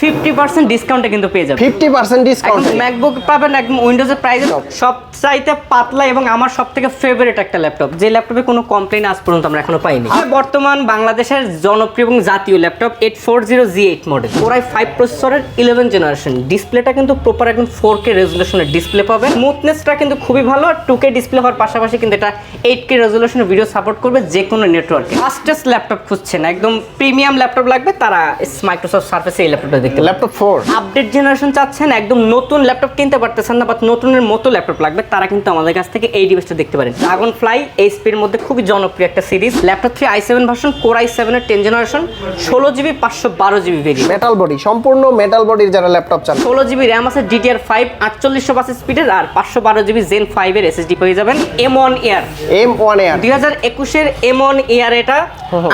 50% ডিসকাউন্টে কিন্তু পেয়ে যাবেন 50% ডিসকাউন্ট ম্যাকবুক পাবেন একদম উইন্ডোজের প্রাইসে সবচাইতে পাতলা এবং আমার সবথেকে ফেভারিট একটা ল্যাপটপ যে ল্যাপটপে কোনো কমপ্লেইন আজ পর্যন্ত আমরা এখনো পাইনি বর্তমান বাংলাদেশের জনপ্রিয় এবং জাতীয় ল্যাপটপ 840G8 মডেল কোরাই 5 প্রসেসরের 11 জেনারেশন ডিসপ্লেটা কিন্তু প্রপার একদম 4K রেজোলিউশনের ডিসপ্লে পাবেন স্মুথনেসটা কিন্তু খুবই ভালো আর 2K ডিসপ্লে হওয়ার পাশাপাশি কিন্তু এটা 8K রেজোলিউশনের ভিডিও সাপোর্ট করবে যে কোনো নেটওয়ার্কে ফাস্টেস্ট ল্যাপটপ খুঁজছেন একদম প্রিমিয়াম ল্যাপটপ লাগবে তারা মাইক্রোসফট সার্ফেসে এই ল্যাপটপটা দেখতে ল্যাপটপ 4 আপডেট জেনারেশন চাচ্ছেন একদম নতুন ল্যাপটপ কিনতে পারতেছেন না বাট নতুনের মতো ল্যাপটপ লাগবে তারা কিন্তু আমাদের কাছ থেকে এই ডিভাইসটা দেখতে পারেন ড্রাগন ফ্লাই এইচপি এর মধ্যে খুবই জনপ্রিয় একটা series laptop 3 i7 version core i7 এর 10 generation 16GB 512GB variant metal body সম্পূর্ণ মেটাল বডির যারা ল্যাপটপ চান 16GB RAM আছে DDR5 4800 স্পিডের আর 512GB Zen 5 এর SSD পেয়ে যাবেন M1 Air 2021 এর M1 Air এটা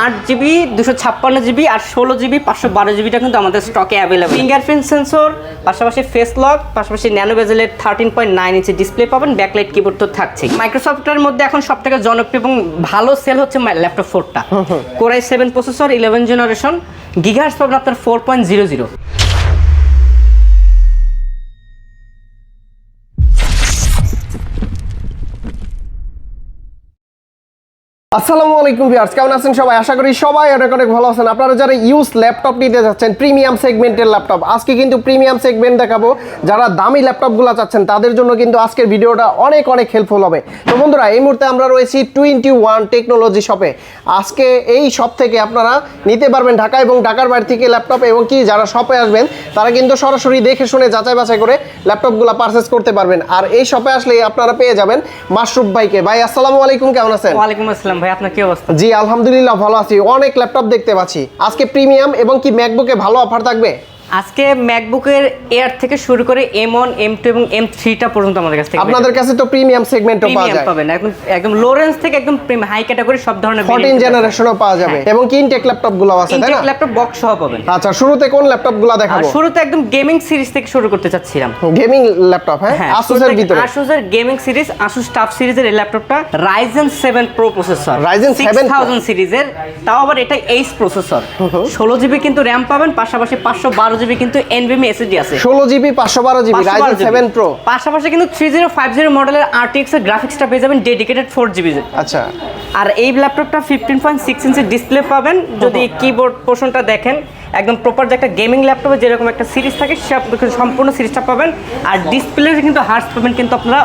8GB 256GB আর 16GB 512GB টা কিন্তু আমাদের স্টকে অ্যাভেলেবল ফিঙ্গারপ্রিন্ট সেন্সর পাশাপাশি ফেস লক পাশাপাশি ন্যানো বেজেলের 13.9 ইঞ্চি ডিসপ্লে পাবেন ব্যাকলাইট কিবোর্ড তো থাকছেই মাইক্রোসফটের মধ্যে এখন সবথেকে জনপ্রিয় এবং ভালো সেল হচ্ছে ল্যাপটপ 4টা core i7 processor 11 generation gigahertz পাবেন আপনার 4.00 আসসালামু আলাইকুম ভিউয়ার্স কেমন আছেন সবাই আশা করি সবাই অনেক অনেক ভালো আছেন আপনারা যারা ইউজ ল্যাপটপ নিতে যাচ্ছেন প্রিমিয়াম সেগমেন্টের ল্যাপটপ আজকে কিন্তু প্রিমিয়াম সেগমেন্ট দেখাবো যারা দামি ল্যাপটপগুলো চাচ্ছেন তাদের জন্য কিন্তু আজকের ভিডিওটা অনেক অনেক হেল্পফুল হবে তো বন্ধুরা এই মুহূর্তে আমরা রয়েছি 21 টেকনোলজি শপে আজকে এই শপ থেকে আপনারা নিতে পারবেন ঢাকা এবং ঢাকার বাইরে থেকে ল্যাপটপ এবং কি যারা শপে আসবেন তারা কিন্তু সরাসরি দেখে শুনে যাচাই বাছাই করে ল্যাপটপগুলো পারচেজ করতে পারবেন আর এই শপে আসলে আপনারা পেয়ে যাবেন মাশরুফ ভাইকে ভাই আসসালামু আলাইকুম কেমন আছেন ওয়ালাইকুম আসসালাম ভাই আপনার কি অবস্থা জি আলহামদুলিল্লাহ ভালো আছি অনেক ল্যাপটপ দেখতে পাচ্ছি আজকে প্রিমিয়াম এবং কি ম্যাকবুকে ভালো অফার থাকবে আজকে ম্যাকবুকের এয়ার থেকে শুরু করে M1 M2 এবং M3 টা পর্যন্ত আমাদের কাছে আপনাদের কাছে তো প্রিমিয়াম সেগমেন্টও পাওয়া যায় পাবেন একদম লো রেঞ্জ থেকে একদম হাই ক্যাটাগরি সব ধরনের 14 জেনারেশনও পাওয়া যাবে এবং কি ইনটেক ল্যাপটপগুলো আছে তাই না ইনটেক ল্যাপটপ বক্স সহ পাবেন আচ্ছা শুরুতে কোন ল্যাপটপগুলো দেখাবো শুরুতে একদম গেমিং সিরিজ থেকে শুরু করতে চাচ্ছিলাম গেমিং ল্যাপটপ হ্যাঁ Asus এর ভিতরে Asus এর গেমিং সিরিজ Asus TUF সিরিজের এই ল্যাপটপটা Ryzen 7 Pro প্রসেসর Ryzen 6000 সিরিজের তাও আবার এটা Ace প্রসেসর 16GB কিন্তু RAM পাবেন পাশাপাশি 512GB কিন্তু NVMe SSD আছে 16GB 512GB Ryzen 7 Pro পাশাপাশি কিন্তু 3050 মডেলের RTX এর গ্রাফিক্সটা পেয়ে যাবেন ডেডিকেটেড 4GB আচ্ছা আর এই ল্যাপটপটা 15.6 ইঞ্চি ডিসপ্লে পাবেন যদি কিবোর্ড পোর্শনটা দেখেন একদম প্রপার যে একটা গেমিং ল্যাপটপে যেরকম একটা সিরিজ থাকে সম্পূর্ণ সিরিজটা পাবেন আর ডিসপ্লে কিন্তু হার্টস পাবেন কিন্তু আপনারা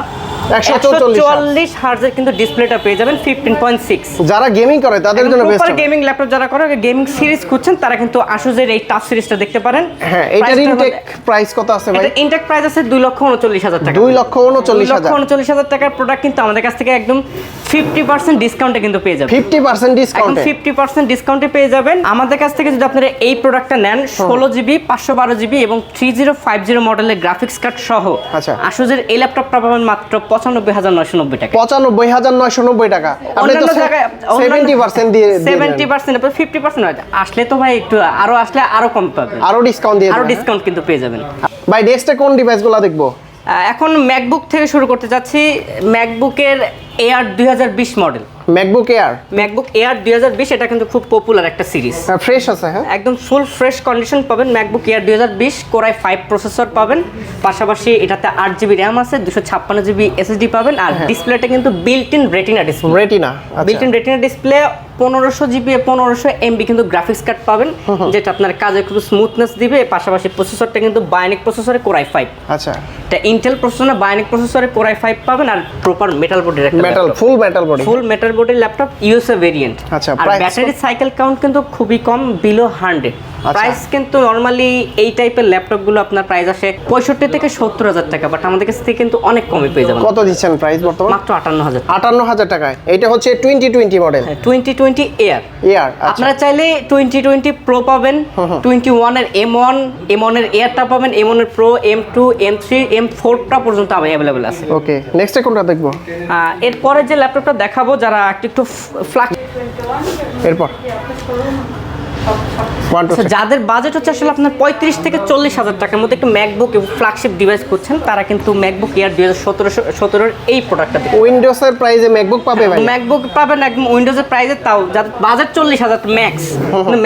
144 হার্টজের কিন্তু ডিসপ্লেটা পেয়ে যাবেন 15.6 যারা গেমিং করে তাদের জন্য বেস্ট প্রপার গেমিং ল্যাপটপ যারা করে গেমিং সিরিজ খুঁজছেন তারা কিন্তু Asus এর এই টাফ সিরিজটা দেখতে পারেন হ্যাঁ এটার ইনটেক প্রাইস কত আছে ভাই এটা ইনটেক প্রাইস আছে 2,39,000 টাকা 2,39,000 টাকার প্রোডাক্ট কিন্তু আমাদের কাছ থেকে একদম 50% ডিসকাউন্টে কিন্তু পেয়ে যাবেন 50% ডিসকাউন্টে 50% ডিসকাউন্টে পেয়ে যাবেন আমাদের কাছ থেকে যদি আপনারা এই প্রোডাক্টটা নেন 16GB 512GB এবং 3050 মডেলের গ্রাফিক্স কার্ড সহ আচ্ছা Asus এর এই ল্যাপটপটা পাবেন মাত্র 95,990 টাকা 95,990 টাকা আপনি তো 70% দিয়ে 70% আপনি 50% আসলে তো ভাই একটু আরো আসলে আরো কম পাবেন আরো ডিসকাউন্ট দিয়ে আরো ডিসকাউন্ট কিন্তু পেয়ে যাবেন ভাই নেক্সটে কোন ডিভাইসগুলো দেখবো এখন ম্যাকবুক থেকে শুরু করতে যাচ্ছি ম্যাকবুকের Air 2020 মডেল ম্যাকবুক এয়ার 2020 এটা কিন্তু খুব পপুলার একটা সিরিজ ফ্রেশ আছে হ্যাঁ একদম ফুল ফ্রেশ কন্ডিশন পাবেন ম্যাকবুক এয়ার 2020 কোরাই 5 প্রসেসর পাবেন পাশাপাশি এটাতে 8GB RAM আছে 256GB SSD পাবেন আর ডিসপ্লেটা কিন্তু built in retina display built in retina display 1500GB 1500MB কিন্তু গ্রাফিক্স কার্ড পাবেন যেটা আপনার কাজে খুব স্মুথনেস দিবে পাশাপাশি প্রসেসরটা কিন্তু বায়োনিক প্রসেসরে কোরাই 5 আচ্ছা এটা ইন্টেল প্রসেসর না বায়োনিক প্রসেসরে কোরাই 5 পাবেন আর প্রপার মেটাল বডির একটা ফুল মেটাল বডির ল্যাপটপ ইউএসএ ভেরিয়েন্ট আচ্ছা আর ব্যাটারি সাইকেল কাউন্ট কিন্তু খুবই কম বিলো 100 প্রাইস কিন্তু নরমালি এই টাইপের ল্যাপটপগুলো আপনার প্রাইস আসে 65 থেকে 70,000 টাকা বাট আমাদের কাছ থেকে কিন্তু অনেক কমে পেয়ে যাবেন কত দিচ্ছেন প্রাইস বর্তমানে মাত্র 58,000 58,000 টাকায় এটা হচ্ছে 2020 মডেল 2020 এয়ার আপনারা চাইলে 2020 প্রো পাবেন 21 এর M1 এর এয়ারটা পাবেন M1 এর প্রো M2 M3 M4 টা পর্যন্ত अवेलेबल আছে ওকে নেক্সটে কোনটা দেখবো এরপরে যে ল্যাপটপটা দেখাবো যারা একটু ফ্লাক এরপর যাদের বাজেট হচ্ছে আসলে আপনার 35 থেকে 40,000 টাকার মধ্যে একটা ম্যাকবুক এবং ফ্ল্যাগশিপ ডিভাইস করছেন, তারা কিন্তু ম্যাকবুক এয়ার 2017 এই প্রোডাক্টটা দেখবেন। উইন্ডোজের প্রাইসে ম্যাকবুক পাবে ভাই? ম্যাকবুক পাবেন একদম উইন্ডোজের প্রাইসে, তাও যাদের বাজেট 40,000 ম্যাক্স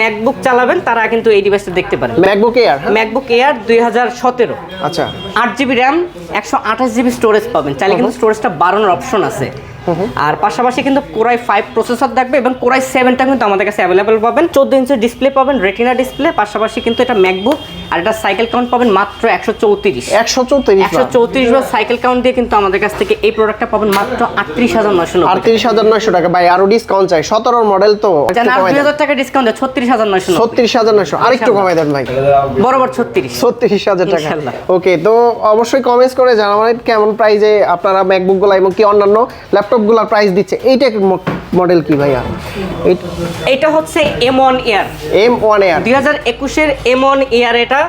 ম্যাকবুক চালাবেন তারা কিন্তু এই ডিভাইসটা দেখতে পারেন। MacBook air, MacBook air 2017। আচ্ছা, 8GB র্যাম, 128GB স্টোরেজ পাবেন, চাইলে কিন্তু স্টোরেজটা বাড়ানোর অপশন আছে। আর পাশাপাশি কিন্তু কোরাই 5 প্রসেসর থাকবে এবং কোরাই 7টা কিন্তু আমাদের কাছে অ্যাভেলেবল পাবেন। 14 ইঞ্চি ডিসপ্লে পাবেন, রেটিনা ডিসপ্লে। পাশাপাশি কিন্তু এটা ম্যাকবুক, আর এটা সাইকেল কাউন্ট পাবেন মাত্র 134। 134 বার সাইকেল কাউন্ট দিয়ে কিন্তু আমাদের কাছ থেকে এই প্রোডাক্টটা পাবেন মাত্র 38,990। 38,900 টাকা ভাই, আরো ডিসকাউন্ট চাই। 17 মডেল তো জান, আর 2000 টাকা ডিসকাউন্ট দেয় 36,990। 36,900 আরেকটু কমাই দেন ভাই, বরাবর 36,000 টাকা। ওকে, তো অবশ্যই কমেন্টস করে জানাবেন কেমন প্রাইসে আপনারা ম্যাকবুক গুলো এবং কি অন্যান্য ল্যাপটপ গুলা প্রাইস দিচ্ছে। এইটা মডেল কি ভাইয়া? এটা হচ্ছে M1 Air। M1 Air 2021 এর M1 Air। এটা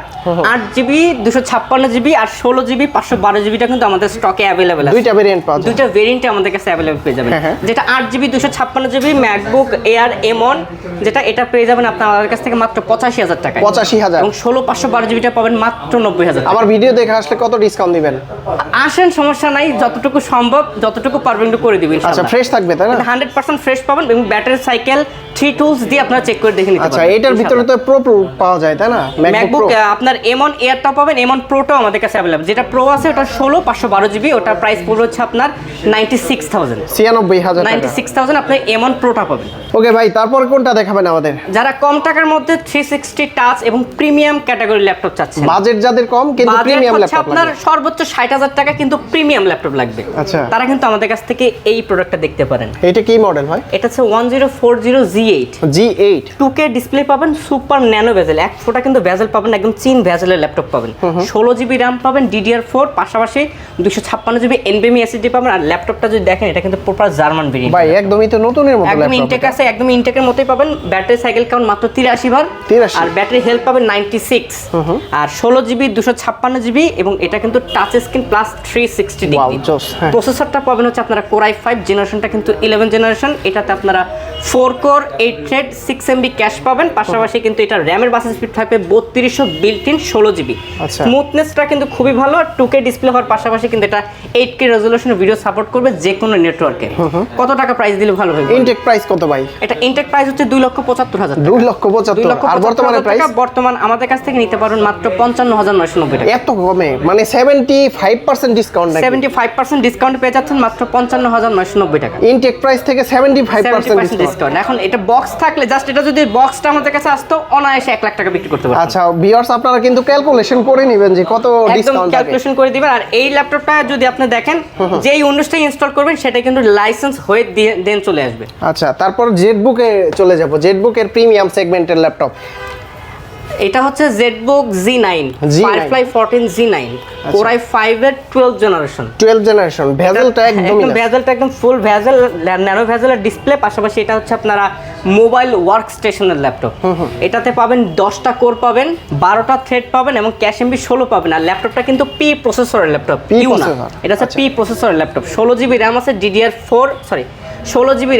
8GB 256GB আর 16GB 512GBটা কিন্তু আমাদের স্টকে অ্যাভেলেবল আছে। দুইটা ভেরিয়েন্ট পাওয়া যায়, দুইটা ভেরিয়েন্টে আমাদের কাছে অ্যাভেলেবল পেয়ে যাবেন। যেটা 8GB 256GB MacBook air M1, যেটা এটা পেয়ে যাবেন আপনার আমাদের কাছ থেকে মাত্র 85,000 টাকায়। 85,000। এবং 16 512GBটা পাবেন মাত্র 90,000। আমার ভিডিও দেখে আসলে কত ডিসকাউন্ট দিবেন? আসেন, সমস্যা নাই, যতটুকু সম্ভব যতটুকু পারবেন করে দিবেন ইনশাআল্লাহ। আচ্ছা, ফ্রেশ থাকবে তাই না? 100% ফ্রেশ পাবেন এবং ব্যাটারি সাইকেল 3 টুলস দিয়ে আপনারা চেক করে দেখে নিতে পারবেন। আচ্ছা, এটার ভিতরে তো প্রো পাওয়া যায় তাই না? ম্যাকবুক আপনার M1 এয়ারটা পাবেন, M1 প্রোটাও আমাদের কাছে অ্যাভেলেবল। যেটা প্রো আছে ওটা 16 512GB, ওটা প্রাইস পড়বে হচ্ছে আপনার 96,000। 96,000 টাকা। 96,000 আপনি M1 প্রোটা পাবেন। ওকে ভাই, তারপর কোনটা দেখাবেন আমাদের? যারা কম টাকার মধ্যে 360 টাচ এবং প্রিমিয়াম ক্যাটাগরি ল্যাপটপ চাচ্ছেন, বাজেট যাদের কম কিন্তু প্রিমিয়াম ল্যাপটপ আপনার সর্বোচ্চ 60,000 টাকা কিন্তু প্রিমিয়াম ল্যাপটপ লাগবে, আচ্ছা, তারা কিন্তু আমাদের কাছ থেকে এই প্রোডাক্টটা দেখতে পারেন। এটা কি মডেল ভাই? এটা হচ্ছে 1040 G8 2K ডিসপ্লে পাবেন, সুপার ন্যানো বেজেল, এক ফোঁটা কিন্তু বেজেল পাবেন, একদম চিন বেজেলের ল্যাপটপ পাবেন। 16GB র্যাম পাবেন, DDR4, পাশাপাশি 256GB NVMe SSD পাবেন। আর ল্যাপটপটা যদি দেখেন এটা কিন্তু প্রপার জার্মান ভেরিয়েন্ট ভাই, একদমই তো নতুনের মতো একদম ইনটেক আছে, একদম ইনটেকের মতোই পাবেন। ব্যাটারি সাইকেল কাউন্ট মাত্র 83 বার, 83, আর ব্যাটারি হেলথ পাবেন 96। আর 16GB 256GB এবং এটা কিন্তু টাচ স্ক্রিন প্লাস 360 ডিগ্রি। প্রসেসরটা পাবেন হচ্ছে আপনারা কোরাই 5 জেনারেশনটা কিন্তু 11 জেনারেশন। এটাতে আপনারা 4 কোর 8 থ্রেড 6MB ক্যাশ পাবেন। পাশাপাশি কিন্তু এটা র্যামের বাস স্পিড থাকবে 3200 বিল্ট ইন 16GB। স্মুথনেসটা কিন্তু খুবই ভালো। আর 2K ডিসপ্লে হওয়ার পাশাপাশি কিন্তু এটা 8K রেজোলিউশনের ভিডিও সাপোর্ট করবে যে কোনো নেটওয়ার্কে। কত টাকা প্রাইস দিলে ভালো হবে? ইনটেক প্রাইস কত ভাই? এটা ইনটেক প্রাইস হচ্ছে 2,75,000 টাকা। 2,75,000। আর বর্তমানে প্রাইস? বর্তমান আমাদের কাছ থেকে নিতে পারবেন মাত্র 55,990 টাকা। এত কমে? মানে 75% ডিসকাউন্ট নাকি? 75% ডিসকাউন্ট পেয়ে যাচ্ছেন মাত্র 55,990 টাকা। ইনটেক প্রাইস থেকে 75% ডিসকাউন্ট। এখন এটা বক্স থাকলে জাস্ট এটা যদি বক্সটা আমাদের কাছে আসতো অনায়াসে 1 লাখ টাকা বিক্রি করতে পারতেন। আচ্ছা ভিউয়ার্স, আপনারা কিন্তু ক্যালকুলেশন করে নেবেন যে কত ডিসকাউন্ট থাকে, ক্যালকুলেশন করে দিবেন। আর এই ল্যাপটপটা যদি আপনি দেখেন যেই উইন্ডোজটা ইনস্টল করবেন সেটা কিন্তু লাইসেন্স হয়ে দেন চলে আসবে। আচ্ছা, তারপর জেটবুকে চলে যাব। জেটবুকের প্রিমিয়াম সেগমেন্টের ল্যাপটপ এটা হচ্ছে Jetbook Z9 Firefly 14 Z9 core i 5 এর 12 জেনারেশন। ভেজেলটা একদম ফুল ভেজেল, ন্যানো ভেজেলের ডিসপ্লে। পাশাপাশি এটা হচ্ছে আপনারা মোবাইল ওয়ার্ক স্টেশনের ল্যাপটপ। এটাতে পাবেন 10টা কোর পাবেন, 12টা থ্রেড পাবেন এবং ক্যাশ এমবি 16 পাবেন। আর ল্যাপটপটা কিন্তু পি প্রসেসরের ল্যাপটপ, এটা হচ্ছে পি প্রসেসরের ল্যাপটপ। 16GB র্যাম আছে, DDR4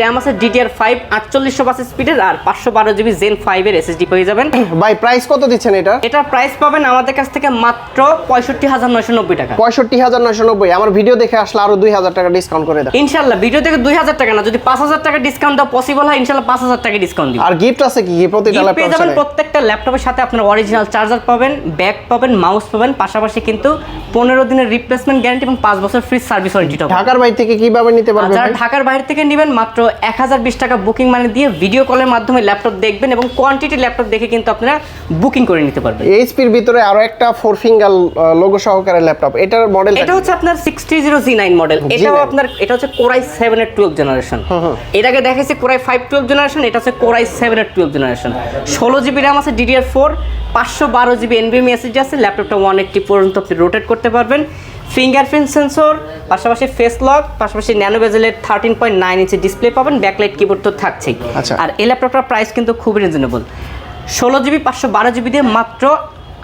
র্যাম আছে, DDR5 4800 বাস স্পিডের, আর 512GB Zen 5 এর SSD পেয়ে যাবেন। ভাই প্রাইস কত দিচ্ছেন এটা? এটার প্রাইস পাবেন আমাদের কাছ থেকে মাত্র 65,990 টাকা। 65,990। আমার ভিডিও দেখে আসলে আরো 2,000 টাকা ডিসকাউন্ট করে দাও ইনশাআল্লাহ। ভিডিও থেকে 2,000 টাকা না, যদি 5,000 টাকা ডিসকাউন্ট দাও পসিবল হয় ইনশাআল্লাহ 5,000 টাকা ডিসকাউন্ট দিব। আর গিফট আছে কি? প্রতিটা ল্যাপটপ পেয়ে যাবেন, প্রত্যেকটা ল্যাপটপের সাথে আপনার অরিজিনাল চার্জার পাবেন, ব্যাগ পাবেন, মাউস পাবেন। পাশাপাশি কিন্তু 15 দিনের রিপ্লেসমেন্ট গ্যারান্টি এবং 5 বছর ফ্রি সার্ভিস ওয়ারেন্টি পাবেন। ঢাকার বাইরে থেকে কিভাবে নিতে পারবেন? যারা ঢাকার বাইরে থেকে নেবেন মাত্র 1020 টাকা বুকিং মানি দিয়ে ভিডিও কলের মাধ্যমে ল্যাপটপ দেখবেন এবং কোয়ান্টিটি ল্যাপটপ দেখে কিন্তু আপনারা বুকিং করে নিতে পারবেন। এইচপির ভিতরে আরো একটা 4 ফিঙ্গার লোগো সহকারে ল্যাপটপ, এটার মডেল এটা হচ্ছে আপনার 630 Z9 মডেল। এটাও আপনার এটা হচ্ছে কোরাই 7 এর 12 জেনারেশন। এর আগে দেখাইছি কোরাই 5 12 জেনারেশন, এটা হচ্ছে কোরাই 7 এর 12 জেনারেশন। 16GB র্যাম আছে, DDR4, 512GB NVMe SSD আছে। ল্যাপটপটা 180 পর্যন্ত আপনি রোটেট করতে পারবেন। ফিঙ্গারপ্রিন্ট সেন্সর, পাশাপাশি ফেস লক, পাশাপাশি ন্যানো বেজেলের 13.9 ইঞ্চি ডিসপ্লে পাবেন, ব্যাকলাইট কিবোর্ড তো থাকছেই। আর এই ল্যাপটপটার প্রাইস কিন্তু খুবই রিজনেবল। 16GB 512GB দিয়ে মাত্র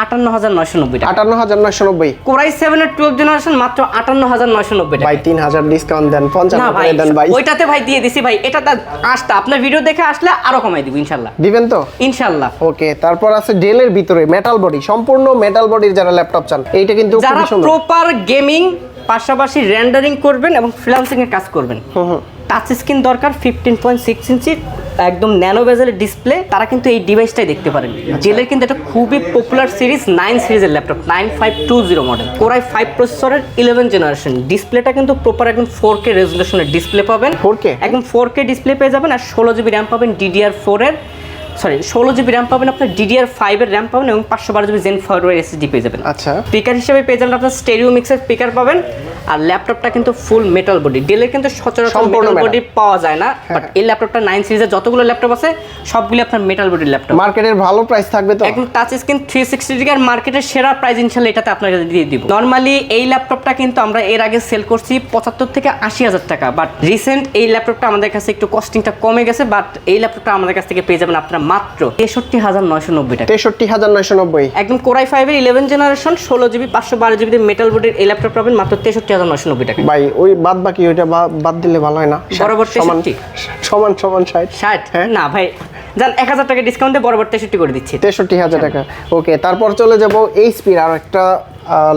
58,990 টাকা। 58,990। Core i7 এর 12 জেনারেশন মাত্র 58,990 টাকা। ভাই 3000 ডিসকাউন্ট দেন, 55 না ভাই, করে দেন ভাই। ওইটাতে ভাই দিয়ে দিছি ভাই, এটা আসতে আপনার ভিডিও দেখে আসলে আরো কমাই দিব ইনশাআল্লাহ। দিবেন তো ইনশাআল্লাহ। ওকে, তারপর আছে ডেলের ভিতরে মেটাল বডি, সম্পূর্ণ মেটাল বডির যারা ল্যাপটপ চান, এইটা কিন্তু যারা খুবই সুন্দর। প্রপার গেমিং পাশাপাশি রেন্ডারিং করবেন এবং ফ্রিল্যান্সিং এর কাজ করবেন, টাচ স্ক্রিন দরকার 15.6 ইঞ্চি একদম ন্যানো বেজেলের ডিসপ্লে, তারা কিন্তু এই ডিভাইসটাই দেখতে পারেন। জেলের কিন্তু এটা খুবই পপুলার সিরিজ 9 সিরিজের ল্যাপটপ, 9520 মডেল, Core i5 প্রসেসরের 11 জেনারেশন। ডিসপ্লেটা কিন্তু প্রপার একদম 4K রেজোলিউশনের ডিসপ্লে পাবেন, 4K একদম 4K ডিসপ্লে পেয়ে যাবেন। আর 16 জিবি র্যাম পাবেন DDR4 এর, 16 জিবি র্যাম পাবেন, আপনার DDR5 এর র্যাম পাবেন এবং 512 জিবি Zen 4 এর SSD পেয়ে যাবেন। আচ্ছা, স্পিকার হিসেবে পেয়ে যাবেন আপনার স্টেরিও মিক্সার স্পিকার পাবেন। আর ল্যাপটপটা কিন্তু ফুল মেটাল বডি, ডেলের কিন্তু সচরাচর মেটাল বডি পাওয়া যায় না, বাট এই ল্যাপটপটা 9 সিরিজের যতগুলো ল্যাপটপ আছে সবগুলো আপনার মেটাল বডির ল্যাপটপ। মার্কেটের ভালো প্রাইস থাকবে তো, একদম টাচ স্ক্রিন 360 ডিগ্রি, আর মার্কেটের সেরা প্রাইস ইনশাআল্লাহ এটাতে আপনাকে দিয়ে দিব। নরমালি এই ল্যাপটপটা কিন্তু আমরা এর আগে সেল করছি 75 থেকে 80,000 টাকা, বাট রিসেন্ট এই ল্যাপটপটা আমাদের কাছে একটু কস্টিংটা কমে গেছে, বাট এই ল্যাপটপটা আমাদের কাছ থেকে পেয়ে যাবেন আপনারা মাত্র 63,990 টাকা। 63,990 একদম Core i5 এর 11 জেনারেশন 16 জিবি 512 জিবি মেটাল বডির এই ল্যাপটপ পাবেন মাত্র 63,990 টাকা। ভাই ওই বাদ বাকি ওইটা বাদ দিলে ভালো হয় না? বরাবর 63 সমান 60 হ্যাঁ না ভাই, জান 1000 টাকা ডিসকাউন্ট দিয়ে বরাবর 63 করে দিচ্ছি। 63,000 টাকা। ওকে, তারপর চলে যাব এইচপির আর একটা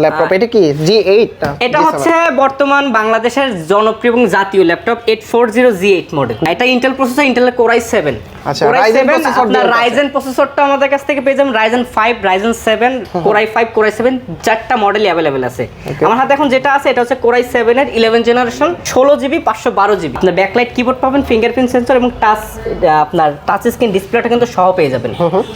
ল্যাপটপ, এটা কি G8 না? এটা হচ্ছে বর্তমান বাংলাদেশের জনপ্রিয় এবং জাতীয় ল্যাপটপ 840 G8 মডেল। এটা ইন্টেল প্রসেসর, ইন্টেলের Core i7। আচ্ছা, Core Ryzen i7 প্রসেসর আপনার Ryzen প্রসেসরটা আমাদের কাছ থেকে পেয়ে যাবেন Ryzen 5, Ryzen 7, Core i5, Core i7 চারটা মডেলই अवेलेबल আছে। আমার হাতে এখন যেটা আছে এটা হচ্ছে Core i7 এর 11 জেনারেশন 16 জিবি 512 জিবি। আপনার ব্যাকলাইট কিবোর্ড পাবেন, ফিঙ্গারপ্রিন্ট সেন্সর এবং আপনার টাচ স্ক্রিন ডিসপ্লেটা কিন্তু সহ পেয়ে যাবেন।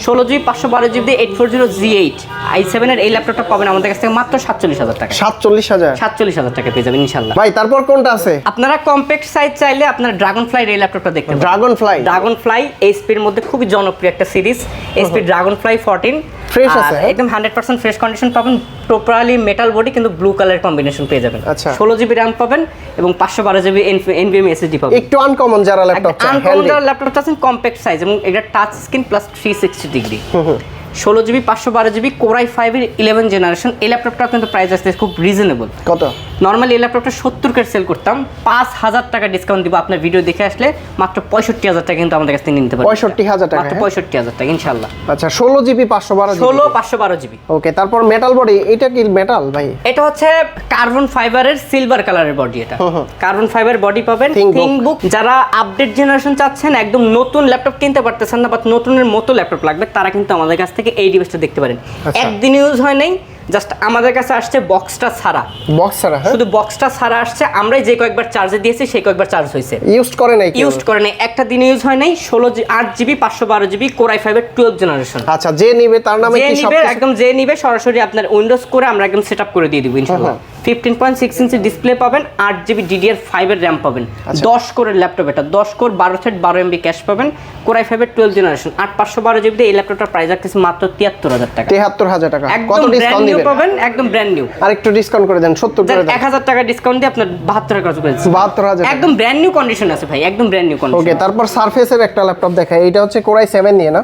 16 জিবি 512 জিবি 840 G8 i7 এর এই ল্যাপটপটা পাবেন আমাদের কাছ থেকে মাত্র 47,000 টাকা। 47,000 টাকা পেয়ে যাবেন ইনশাআল্লাহ। ভাই তারপর কোনটা আছে? আপনারা কম্প্যাক্ট সাইজ চাইলে আপনারা ড্রাগনফ্লাই এই ল্যাপটপটা দেখতে পারেন। ড্রাগনফ্লাই এইচপির মধ্যে খুবই জনপ্রিয় একটা সিরিজ, এইচপি ড্রাগনফ্লাই 14 ফ্রেশ আছে, একদম 100% ফ্রেশ কন্ডিশন পাবেন, প্রপারলি মেটাল বডি কিন্তু ব্লু কালার কম্বিনেশন পেয়ে যাবেন। আচ্ছা, 16 জিবি র্যাম পাবেন এবং 512 জিবি NVMe SSD পাবেন। একটু আনকমন যারা ল্যাপটপ চান, আনকমন যারা ল্যাপটপ চাচ্ছেন কম্প্যাক্ট সাইজ এবং এটা touch screen plus 360 degree, 16 GB 512 GB Core i5 এর 11 জেনারেশন। এই ল্যাপটপটা কিন্তু প্রাইস আসছে খুব রিজনেবল। কত? নরমালি এই ল্যাপটপটা 70 কে সেল করতাম, 5,000 টাকা ডিসকাউন্ট দিব আপনার ভিডিও দেখে আসলে মাত্র 65,000 টাকা কিন্তু আমাদের কাছ থেকে নিতে পারবেন। 65,000 টাকা, মাত্র 65,000 টাকা ইনশাআল্লাহ। আচ্ছা, 16 জিবি 512 জিবি, 16 512 জিবি। ওকে, তারপর মেটাল বডি, এটা কি মেটাল ভাই? এটা হচ্ছে কার্বন ফাইবারের সিলভার কালারের বডি। এটা কার্বন ফাইবার বডি পাবেন। থিংকবুক যারা আপডেট জেনারেশন চাচ্ছেন, একদম নতুন ল্যাপটপ কিনতে পারতেছেন না, বাট নতুনের মতো ল্যাপটপ লাগবে, তারা কিন্তু আমাদের কাছ থেকে এই ডিভাইসটা দেখতে পারেন। একদিন ইউজ হয় নাই, জাস্ট আমাদের কাছে আসছে বক্সটা ছাড়া, শুধু বক্সটা ছাড়া আসছে। আমরাই যে কয়েকবার চার্জে দিয়েছি সেই কয়েকবার চার্জ হয়েছে, ইউজ করে নাই, একটা দিন ইউজ হয় নাই। 8 জিবি 512 জিবি Core i5 এর 12 জেনারেশন। আচ্ছা, যে নিবে তার নামে কি সব একদম যে নিবে সরাসরি আপনার উইন্ডোজ করে আমরা একদম সেটআপ করে দিয়ে দিব ইনশাআল্লাহ। 15.6 ইঞ্চি ডিসপ্লে পাবেন, 8 জিবি DDR5 এর র্যাম পাবেন, 10 কোরের ল্যাপটপ, এটা 10 কোর 12 থ্রেড 12 MB ক্যাশ পাবেন। Core i5 এর 12 জেনারেশন 8512 জিবি এই ল্যাপটপটার প্রাইস আছে মাত্র 73,000 টাকা। 73,000 টাকা। কত ডিসকাউন্ট দিবেন? পাবেন একদম ব্র্যান্ড নিউ। আর একটু ডিসকাউন্ট করে দেন, 70 করে দেন। 1000 টাকা ডিসকাউন্ট দিয়ে আপনার 72 টাকা করে দিচ্ছি। 72,000 একদম ব্র্যান্ড নিউ কন্ডিশন আছে ভাই, একদম ব্র্যান্ড নিউ কন্ডিশন। ওকে, তারপর সারফেসের একটা ল্যাপটপ দেখাই, এটা হচ্ছে Core i7 নিয়ে না?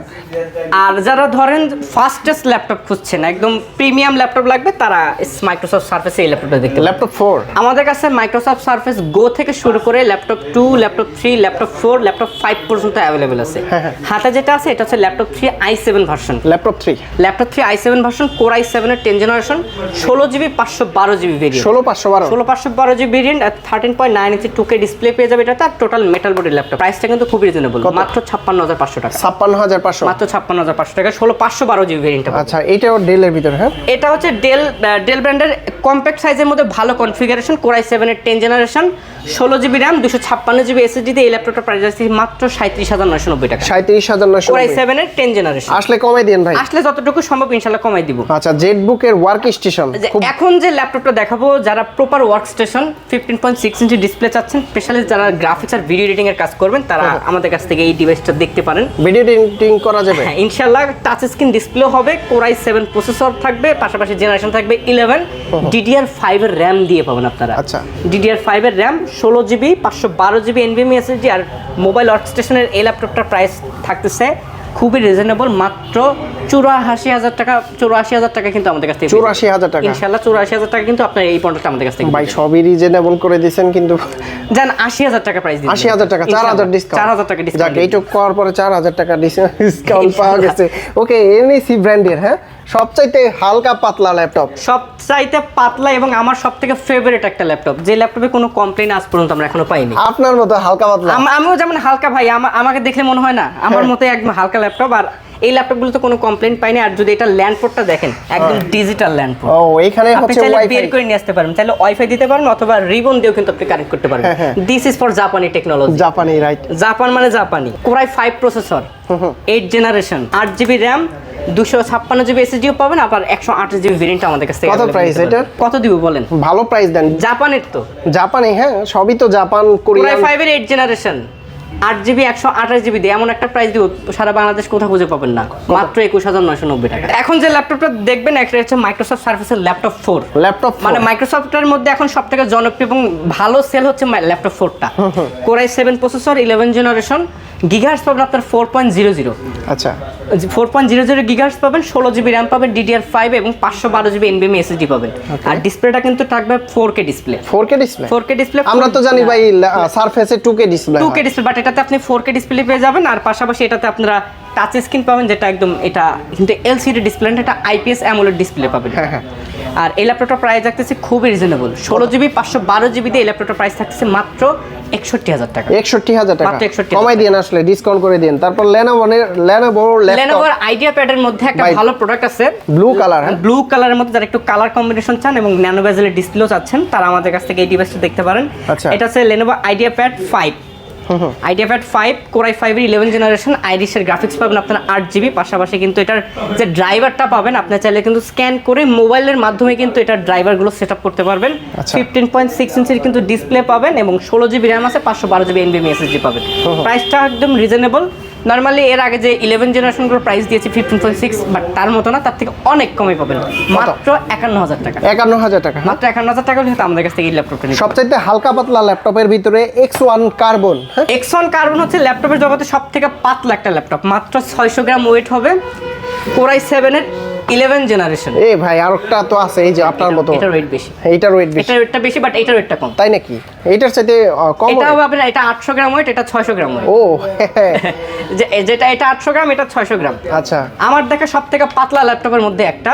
আর যারা ধরেন ফাস্টেস্ট ল্যাপটপ খুঁজছেন, একদম প্রিমিয়াম ল্যাপটপ লাগবে, তারা মাইক্রোসফট সারফেস এই ল্যাপটপটা দেখতে পারেন। ল্যাপটপ 4 আমাদের কাছে মাইক্রোসফট সারফেস গো থেকে শুরু করে ল্যাপটপ 2, ল্যাপটপ 3, ল্যাপটপ 4, ল্যাপটপ 5 পর্যন্ত अवेलेबल আছে। হাতে যেটা আছে এটা হচ্ছে laptop 3 i7 version. Laptop 3 i7 version Core i7 এর 10 generation 16 GB 512 GB variant. 16 GB variant আর 13.9 ইঞ্চি 2K ডিসপ্লে পেয়ে যাবে। এটা তার টোটাল মেটাল বডি ল্যাপটপ। প্রাইসটা কিন্তু খুবই রিজনেবল, মাত্র 56,500 টাকা। 56,500 মাত্র 56,500 টাকা। 16 জিবি ভেরিয়েন্ট। আচ্ছা, এটাও ডেলের ভিতরে? হ্যাঁ, এটা হচ্ছে ডেল ব্র্যান্ডের কম্প্যাক্ট সাইজের মধ্যে ভালো কনফিগারেশন Core i7 এর 10 generation 16 GB RAM 256 GB SSD তে এই ল্যাপটপটার প্রাইস আছে মাত্র 37,990 টাকা। 37,990 Core i7 এর 10 জেনারেশন। আসলে কমাই দেন ভাই, আসলে যতটুকু সম্ভব ইনশাআল্লাহ কমাই দিব। আচ্ছা, জেটবুক এর ওয়ার্ক স্টেশন, এখন যে ল্যাপটপটা দেখাবো, যারা proper work station 15.6 inch display চাচ্ছেন, স্পেশালি যারা গ্রাফিক্স আর ভিডিও এডিটিং এর কাজ করবেন, তারা আমাদের কাছ থেকে এই ডিভাইসটা দেখতে পারেন। ভিডিও এডিটিং করা যাবে? হ্যাঁ ইনশাআল্লাহ। টাচ স্ক্রিন ডিসপ্লে হবে, Core i7 প্রসেসর থাকবে, পাশাপাশি জেনারেশন থাকবে 11, DDR5 এর RAM দিয়ে পাবেন আপনারা। আচ্ছা, DDR5 এর RAM 16 GB 512 GB NVMe SSD। আর মোবাইল ওয়ার্ক স্টেশনের এই ল্যাপটপটার প্রাইস থাকতেছে খুবই রিজনেবল, মাত্র 84,000 টাকা। 84,000 টাকা কিন্তু আমাদের কাছ থেকে 84,000 টাকা ইনশাআল্লাহ। 84,000 টাকা কিন্তু আপনার এই পণ্যটা আমাদের কাছ থেকে ভাই সবই রিজনেবল করে দিয়েছেন, কিন্তু জান 80,000 টাকা প্রাইস দিন। 80,000 টাকা, 4,000 ডিসকাউন্ট, 4,000 টাকা ডিসকাউন্ট। যাক এইটুক করার পরে 4,000 টাকা ডিসকাউন্ট পাওয়া গেছে। ওকে, এনএসি ব্র্যান্ডের, হ্যাঁ, সবচাইতে হালকা পাতলা ল্যাপটপ, সবচাইতে পাতলা এবং আমার সবথেকে ফেভারিট একটা ল্যাপটপ, যে ল্যাপটপে কোনো কমপ্লেইন আজ পর্যন্ত আমরা এখনো পাইনি। আপনার মতো হালকা পাতলা? আমিও যেমন হালকা ভাই, আমাকে দেখলে মনে হয় না আমার মতো একদম হালকা ল্যাপটপ। আর এই ল্যাপটপগুলোতে কোনো কমপ্লেইন পাইনি। আর যদি এটা ল্যান্ড পোর্টটা দেখেন, একদম ডিজিটাল ল্যান্ড পোর্ট। ও, এখানে আপনি হচ্ছে চাইলে ওয়াইফাই বের করে নিয়ে আসতে পারেন, চাইলে ওয়াইফাই দিতে পারেন অথবা রিবন দিয়েও কিন্তু আপনি কানেক্ট করতে পারবেন। দিস ইজ ফর জাপানি টেকনোলজি। জাপানি, রাইট? জাপান মানে জাপানি। Core i 5 processor, 8 generation, 8 GB RAM, 256 GB এসএসডিও পাবেন। আবার 128 জিবি ভেরিয়েন্ট আমাদের কাছে। কত প্রাইস এটা? কত দিব বলেন? ভালো প্রাইস দেন। জাপানের তো, জাপানি, হ্যাঁ, সবই তো জাপান, কোরিয়া। কোরাই 5 এর 8 জেনারেশন, 8 জিবি 128 জিবি দিয়ে এমন একটা প্রাইস দিব সারা বাংলাদেশ কোথাও খুঁজে পাবেন না, মাত্র 21,990 টাকা। এখন যে ল্যাপটপটা দেখবেন একটা হচ্ছে মাইক্রোসফট সার্ফেসের ল্যাপটপ 4। ল্যাপটপ মানে মাইক্রোসফটের মধ্যে এখন সবথেকে জনপ্রিয় এবং ভালো সেল হচ্ছে ল্যাপটপ 4টা। কোরাই 7 প্রসেসর, 11 জেনারেশন, গিগাহার্টজ পাবেন আপনার 4.00। আচ্ছা, 4.00 গিগাহার্টজ পাবেন, 16 জিবি র্যাম পাবেন, DDR5 এবং 512 জিবি NVMe SSD পাবেন। আর ডিসপ্লেটা কিন্তু থাকবে 4K display. 4K display? 4K display আমরা তো জানি ভাই সারফেসে 2K display. 2K display, but এটাতে আপনি 4K ডিসপ্লে পেয়ে যাবেন। আর পাশাপাশি এটাতে আপনারা টাচ স্ক্রিন পাবেন, যেটা একদম এটা কিন্তু LCD ডিসপ্লে না, এটা IPS AMOLED ডিসপ্লে পাবেন। হ্যাঁ। আর এই ল্যাপটপটার প্রাইস থাকতেছে খুবই রিজনেবল, 16 জিবি 512 জিবি দিয়ে এই ল্যাপটপটার প্রাইস থাকতেছে মাত্র 61,000 টাকা। 61,000 টাকা মাত্র 61,000 কমাই দিন, আসলে ডিসকাউন্ট করে দিন। তারপর লেনোভোর লেনোভোর আইডিয়া প্যাডের মধ্যে একটা ভালো প্রোডাক্ট আছে, ব্লু কালার। হ্যাঁ, ব্লু কালারের মধ্যে যারা একটু কালার কম্বিনেশন চান এবং ন্যানো বেজেলের ডিসপ্লেও চাচ্ছেন, তারা আমাদের কাছ থেকে এই ডিভাইসটা দেখতে পারেন। আচ্ছা। এটা হচ্ছে Lenovo idea pad 5। Idea pad 5 core i 5 এর 11 জেনারেশন, আইরিশের গ্রাফিক্স পাবেন আপনারা 8 জিবি। পাশাপাশি কিন্তু এটার যে ড্রাইভারটা পাবেন, আপনি চাইলে কিন্তু স্ক্যান করে মোবাইলের মাধ্যমে কিন্তু এটার ড্রাইভারগুলো সেটআপ করতে পারবেন। 15.6 ইঞ্চির কিন্তু ডিসপ্লে পাবেন এবং 16 জিবি র্যাম আছে, 512 জিবি NVMe SSD পাবেন। প্রাইসটা একদম রিজনেবল। নরমালি এর আগে যে 11 জেনারেশনগুলো প্রাইস দিয়েছি 15.6, বাট তার মতো না, তার থেকে অনেক কমে পাবেন, মাত্র 51,000 টাকা। 51,000 টাকা? মাত্র 51,000 টাকা হলে আমাদের কাছ থেকে এই ল্যাপটপটা নিতে। সবচাইতে হালকা পাতলা ল্যাপটপের ভিতরে X1 কার্বন। X1 কার্বন হচ্ছে ল্যাপটপের জগতে সবথেকে পাতলা একটা ল্যাপটপ, মাত্র 600 গ্রাম ওয়েট হবে। কোরাই 7 এর 11 জেনারেশন। ভাই আরেকটা তো আছে এই যে আপনার মতো, এটার ওয়েট বেশি। এটার ওয়েট বেশি? এটার ওয়েটটা বেশি, বাট এটার ওয়েটটা কম। তাই নাকি? এটার সাথে কম? এটাও আপনার, এটা 800 গ্রাম ওয়েট, এটা 600 গ্রাম ওয়েট। ও, যেটা এটা 800 গ্রাম, এটা 600 গ্রাম। আচ্ছা। আমার দেখা সবথেকে পাতলা ল্যাপটপের মধ্যে একটা।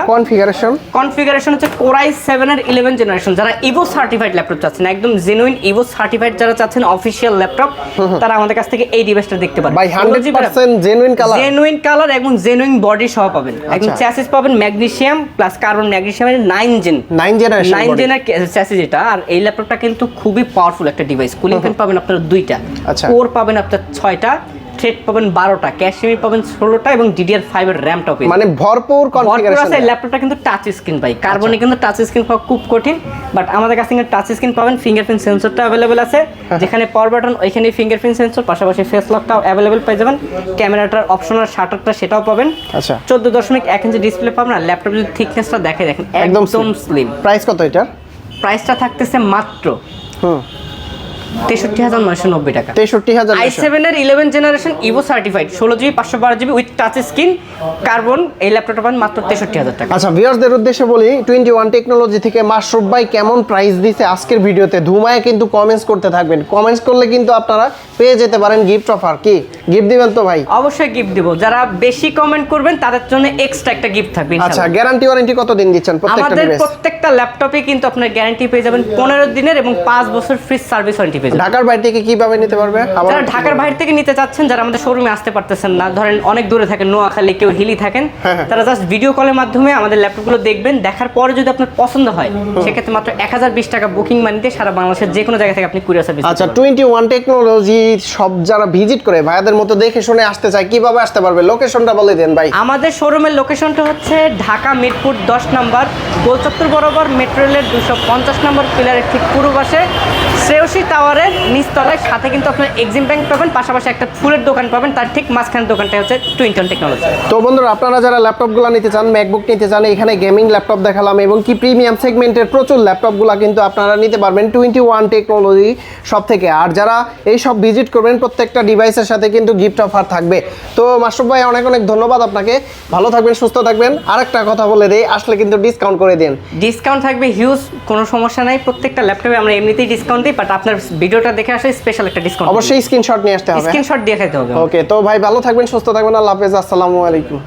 কনফিগারেশন হচ্ছে কোরাই 7 এর 11 জেনারেশন। যারা ইভো সার্টিফাইড ল্যাপটপ চাচ্ছেন, একদম জেনুইন ইভো সার্টিফাইড যারা চাচ্ছেন অফিশিয়াল ল্যাপটপ, তারা আমাদের কাছ থেকে এই ডিভাইসটা দেখতে পারেন। ভাই 100% জেনুইন কালার এবং জেনুইন বডি সহ পাবেন। একদম চ্যাসিস পাবেন ম্যাগনেসিয়াম প্লাস কার্বন ম্যাগনেসিয়ামের 9 জেনারেশন চ্যাসিস এটা। আর এই ল্যাপটপটা কিন্তু খুবই পাওয়ারফুল একটা ডিভাইস। কুলিং ফ্যান পাবেন আপনারা 2টা, কোর পাবেন আপনার 6টা, থ্রেড পাবেন 12টা, ক্যাশ মেমরি পাবেন 16টা এবং DDR5 এর র্যামটাও পাবেন। মানে ভরপুর কনফিগারেশন আছে। ল্যাপটপটা কিন্তু টাচ স্ক্রিন ভাই, কার্বনে কিন্তু টাচ স্ক্রিন পাওয়া খুব কঠিন, বাট আমাদের কাছে কিন্তু টাচ স্ক্রিন পাবেন। ফিঙ্গারপ্রিন্ট সেন্সরটা अवेलेबल আছে, যেখানে পাওয়ার বাটন ওইখানে ফিঙ্গারপ্রিন্ট সেন্সর, পাশাপাশি ফেস লকটাও अवेलेबल পেয়ে যাবেন। ক্যামেরাটার অপশনাল শাটারটা সেটাও পাবেন। আচ্ছা, 14.1 ইঞ্চি ডিসপ্লে পাবেন। আর ল্যাপটপ যদি থিকনেসটা দেখেন একদম স্লিম। প্রাইস কত এটার? প্রাইসটা থাকতেছে মাত্র 63,990 টাকা। 63,000। i7 এর 11 generation Ivo certified, 16 GB 512 GB with touch screen carbon, এই ল্যাপটপটা পাবেন মাত্র 63,000 টাকা। আচ্ছা, ভিউয়ারদের উদ্দেশ্যে বলি 21 টেকনোলজি থেকে মাশরুফ ভাই কেমন প্রাইস দিছে আজকের ভিডিওতে ধুমায় কিন্তু কমেন্টস করতে থাকবেন। কমেন্টস করলে কিন্তু আপনারা পেয়ে যেতে পারেন গিফট অফার। কি গিফট দিবেন তো ভাই? অবশ্যই গিফট দেব, যারা বেশি কমেন্ট করবেন তাদের জন্য এক্সট্রা একটা গিফট থাকবে ইনশাআল্লাহ। আচ্ছা, গ্যারান্টি ওয়ারেন্টি কত দিন দিচ্ছেন প্রত্যেকটা আমাদের ডিভাইস? প্রত্যেকটা ল্যাপটপে কিন্তু আপনারা গ্যারান্টি পেয়ে যাবেন 15 দিনের এবং 5 বছর ফ্রি সার্ভিস ওয়ারেন্টি পেয়ে যাবেন। ঢাকার বাইরে থেকে কিভাবে নিতে পারবে? যারা ঢাকার বাইরে থেকে নিতে চাচ্ছেন, যারা আমাদের শোরুমে আসতে পারতেছেন না, ধরেন অনেক দূরে থাকেন, নোয়াখালী, কেউ হিলি থাকেন, তারা জাস্ট ভিডিও কলের মাধ্যমে আমাদের ল্যাপটপগুলো দেখবেন। দেখার পরে যদি আপনার পছন্দ হয়, সেক্ষেত্রে মাত্র 1020 টাকা বুকিং মানি দিয়ে সারা বাংলাদেশের যে কোনো জায়গা থেকে আপনি কুরিয়ার সার্ভিস। আচ্ছা, 21 টেকনোলজি সব যারা ভিজিট করে ভাইয়াদের মতো দেখে শুনে আসতে চায়, কিভাবে আসতে পারবে? লোকেশনটা বলে দেন ভাই। আমাদের শোরুমের লোকেশনটা হচ্ছে ঢাকা মিরপুর 10 নাম্বার গোলচত্বর বরাবর মেট্রো রেলের 250 নম্বর পিলারের ঠিক পূর্ব পাশে শ্রেয়সী টাওয়ারের নিচতলায়, সাথে কিন্তু আপনার এক্সিম ব্যাংক পাবেন, পাশাপাশি একটা ফুলের দোকান পাবেন, তার ঠিক মাঝখানের দোকানটা হচ্ছে টুইনটন টেকনোলজি। তো বন্ধুরা, আপনারা যারা ল্যাপটপগুলো নিতে চান, ম্যাকবুক নিতে চান, এখানে গেমিং ল্যাপটপ দেখালাম এবং কি প্রিমিয়াম সেগমেন্টের প্রচুর ল্যাপটপগুলো কিন্তু আপনারা নিতে পারবেন 21 টেকনোলজি সব থেকে। আর যারা এই সব ভিজিট করবেন, প্রত্যেকটা ডিভাইসের সাথে কিন্তু গিফট অফার থাকবে। তো মাশরুফ ভাই, অনেক অনেক ধন্যবাদ আপনাকে। ভালো থাকবেন, সুস্থ থাকবেন। আরেকটা কথা বলে দেই, আসলে কিন্তু ডিসকাউন্ট করে দেন। ডিসকাউন্ট থাকবে হিউজ, কোনো সমস্যা নাই। প্রত্যেকটা ল্যাপটপে আমরা এমনিতেই ডিসকাউন্ট দিই, বাট আপনার ভিডিওটা দেখে আসলে স্পেশাল একটা ডিসকাউন্ট। অবশ্যই স্ক্রিনশট নিয়ে আসতে হবে। স্ক্রিনশট দিয়ে খাইতে হবে। ওকে, তো ভাই ভালো থাকবেন, সুস্থ থাকবেন। আল্লাহ হাফেজ, আসসালামু আলাইকুম।